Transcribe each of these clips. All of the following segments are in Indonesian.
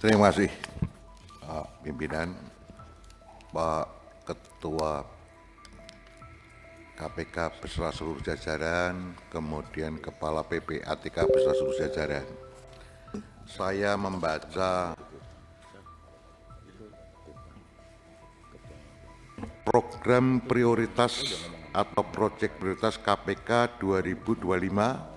Terima kasih pimpinan, Pak Ketua KPK beserta seluruh jajaran, kemudian Kepala PPATK beserta seluruh jajaran. Saya membaca program prioritas atau proyek prioritas KPK 2025,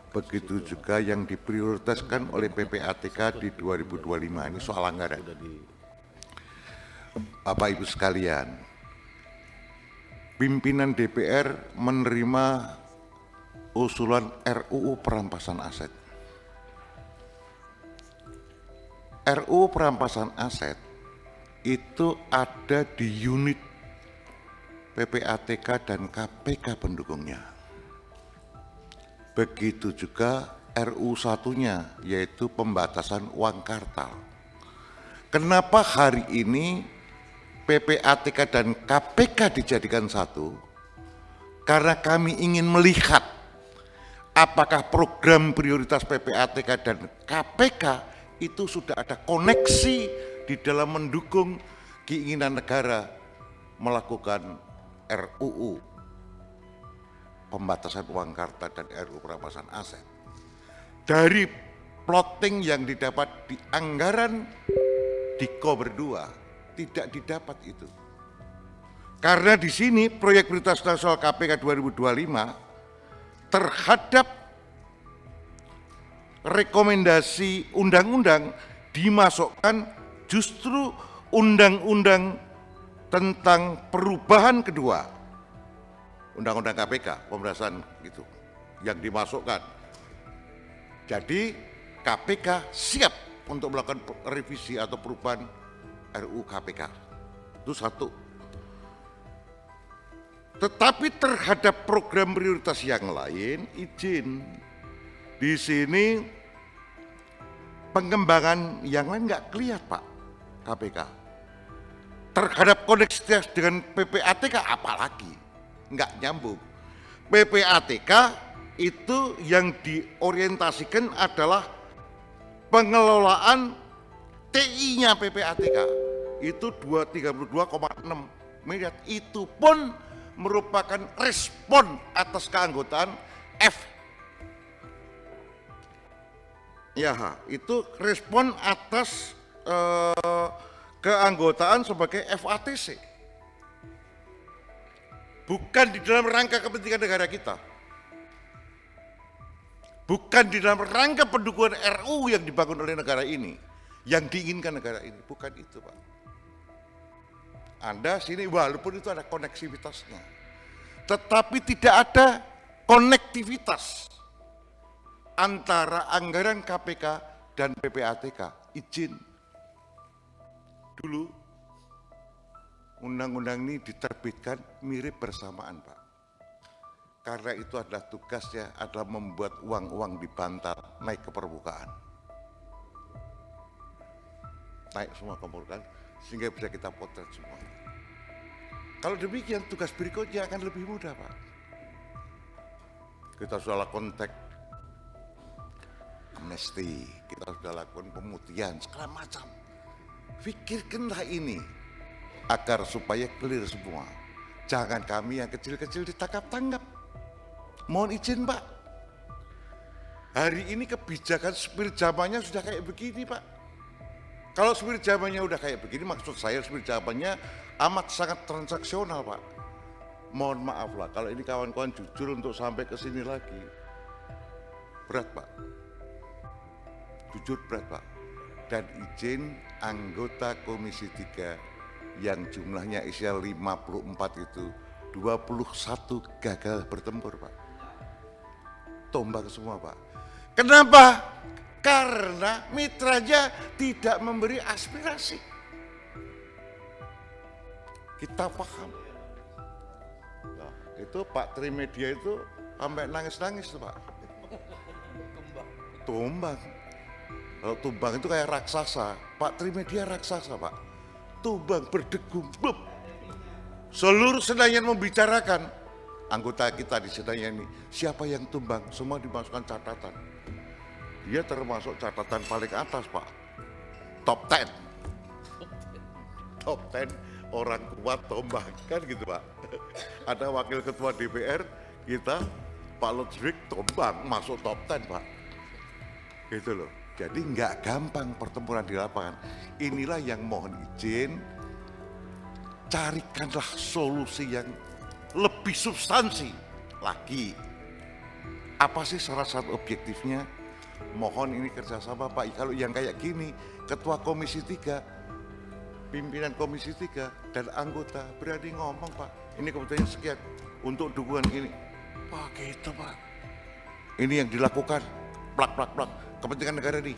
begitu juga yang diprioritaskan oleh PPATK di 2025. Ini soal anggaran. Bapak Ibu sekalian, pimpinan DPR menerima usulan RUU perampasan aset. RUU perampasan aset itu ada di unit PPATK dan KPK pendukungnya. Begitu juga RUU satunya, yaitu pembatasan uang kartal. Kenapa hari ini PPATK dan KPK dijadikan satu? Karena kami ingin melihat apakah program prioritas PPATK dan KPK itu sudah ada koneksi di dalam mendukung keinginan negara melakukan RUU pembatasan uang kartal dan RUU perampasan aset. Dari plotting yang didapat di anggaran di Kober 2 tidak didapat itu. Karena di sini proyek prioritas nasional KPK 2025 terhadap rekomendasi undang-undang dimasukkan justru undang-undang tentang perubahan kedua, undang-undang KPK, pembahasan itu yang dimasukkan. Jadi KPK siap untuk melakukan revisi atau perubahan RUU KPK. Itu satu. Tetapi terhadap program prioritas yang lain, izin di sini pengembangan yang lain nggak kelihatan Pak KPK. Terhadap koneksitas dengan PPATK apalagi nggak nyambung. PPATK itu yang diorientasikan adalah pengelolaan TI-nya PPATK itu 232,6 miliar. Itu pun merupakan respon atas keanggotaan itu respon atas keanggotaan sebagai FATC. Bukan di dalam rangka kepentingan negara kita. Bukan di dalam rangka pendukungan RUU yang dibangun oleh negara ini, yang diinginkan negara ini. Bukan itu Pak. Anda sini walaupun itu ada koneksivitasnya, tetapi tidak ada konektivitas antara anggaran KPK dan PPATK. Izin dulu undang-undang ini diterbitkan mirip bersamaan Pak. Karena itu adalah tugasnya adalah membuat uang-uang di bantal naik ke permukaan. Naik semua ke permukaan sehingga bisa kita potret semua. Kalau demikian tugas berikutnya akan lebih mudah Pak. Kita sudah lakukan amnesti, kita sudah lakukan pemutihan, segala macam. Pikirkanlah ini agar supaya clear semua. Jangan kami yang kecil-kecil ditangkap-tangkap. Mohon izin Pak. Hari ini kebijakan spirit zamannya sudah kayak begini Pak. Kalau spirit zamannya udah kayak begini, maksud saya spirit zamannya amat sangat transaksional Pak. Mohon maaf lah, kalau ini kawan-kawan jujur untuk sampai ke sini lagi. Berat Pak. Jujur berat Pak. Dan izin anggota Komisi 3 yang jumlahnya isinya 54 itu 21 gagal bertempur Pak. Tombak semua Pak. Kenapa? Karena mitranya tidak memberi aspirasi. Kita paham. Nah, itu Pak Trimedia itu sampai nangis-nangis tuh Pak. Tumbang. Kalau tumbang itu kayak raksasa. Pak Trimedia raksasa Pak. Tumbang berdegung. Blub. Seluruh Senayan membicarakan. Anggota kita di Senayan ini. Siapa yang tumbang? Semua dimasukkan catatan. Dia termasuk catatan paling atas Pak. top 10. Top 10 orang kuat tombak kan gitu Pak. Ada wakil ketua DPR kita Pak Lutfik Tombang masuk top 10 Pak. Gitu loh. Jadi nggak gampang pertempuran di lapangan. Inilah yang mohon izin, carikanlah solusi yang lebih substansi lagi. Apa sih syarat-syarat objektifnya? Mohon ini kerjasama Pak. Kalau yang kayak gini, Ketua Komisi 3, pimpinan Komisi 3 dan anggota berani ngomong Pak, ini kebutuhannya sekian untuk dukungan ini. Pak gitu Pak. Ini yang dilakukan, plak, kepentingan negara ini.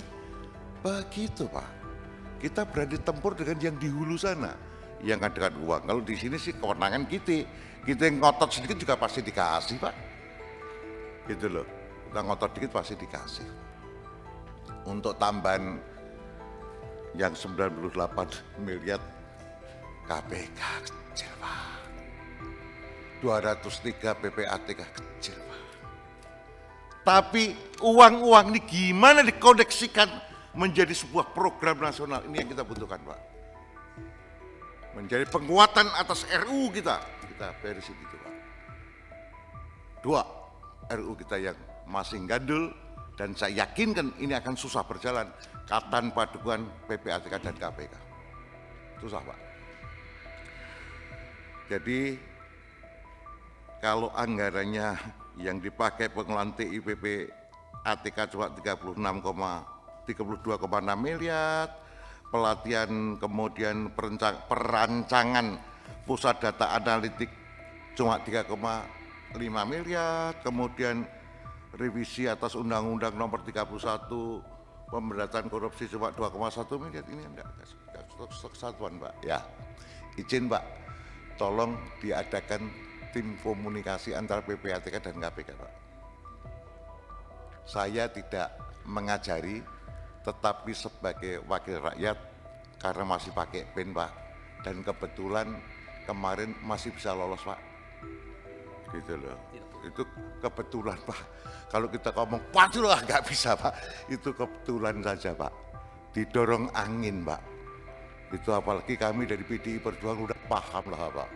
Begitu Pak. Kita berani tempur dengan yang di hulu sana, yang ada uang. Kalau di sini sih kewenangan kita yang ngotot sedikit juga pasti dikasih Pak. Gitu loh, kita ngotot dikit pasti dikasih. Untuk tambahan yang 98 miliar KPK kecil Pak. 203 PPATK kecil Pak. Tapi uang-uang ini gimana dikoneksikan menjadi sebuah program nasional, ini yang kita butuhkan Pak. Menjadi penguatan atas RUU kita beresin itu Pak. 2, RUU kita yang masih gandul dan saya yakinkan ini akan susah berjalan tanpa dukungan PPATK dan KPK. Susah Pak. Jadi kalau anggarannya yang dipakai pengelolaan TIPP ATK cuma 32,6 miliar, pelatihan kemudian perancangan pusat data analitik cuma 3,5 miliar, kemudian revisi atas Undang-Undang Nomor 31 pemberantasan korupsi cuma 2,1 miliar. Ini enggak kesatuan Pak. Ya, izin Pak, tolong diadakan tim komunikasi antara PPATK dan KPK Pak. Saya tidak mengajari, tetapi sebagai wakil rakyat karena masih pakai PIN Pak, dan kebetulan kemarin masih bisa lolos Pak. Gitu loh. Itu kebetulan Pak. Kalau kita ngomong waduh lah nggak bisa Pak, itu kebetulan saja Pak. Didorong angin Pak. Itu apalagi kami dari PDI Perjuangan udah paham lah Pak.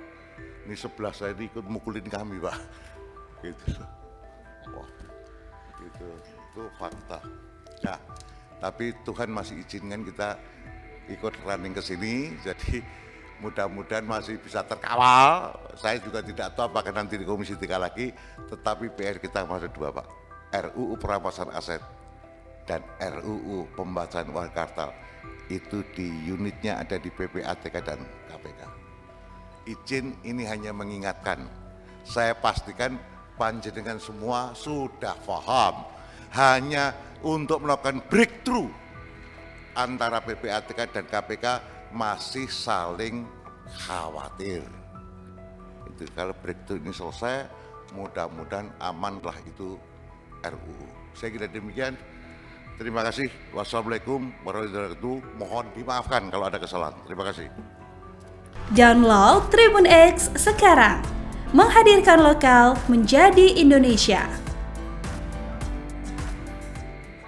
Ini sebelah saya ini ikut mukulin kami Pak. Gitu. Wah, gitu. Itu fakta. Nah, tapi Tuhan masih izinkan kita ikut running ke sini, jadi mudah-mudahan masih bisa terkawal. Saya juga tidak tahu apakah nanti di Komisi 3 lagi, tetapi PR kita masih 2 Pak. RUU perampasan aset dan RUU pembahasan uang kartal itu di unitnya ada di PPATK dan KPK. Izin ini hanya mengingatkan, saya pastikan panjenengan semua sudah paham, hanya untuk melakukan breakthrough antara PPATK dan KPK masih saling khawatir. Itu kalau breakthrough ini selesai, mudah-mudahan amanlah itu RUU. Saya kira demikian. Terima kasih. Wassalamualaikum warahmatullahi wabarakatuh. Mohon dimaafkan kalau ada kesalahan. Terima kasih. Download Tribun X sekarang. Menghadirkan lokal menjadi Indonesia.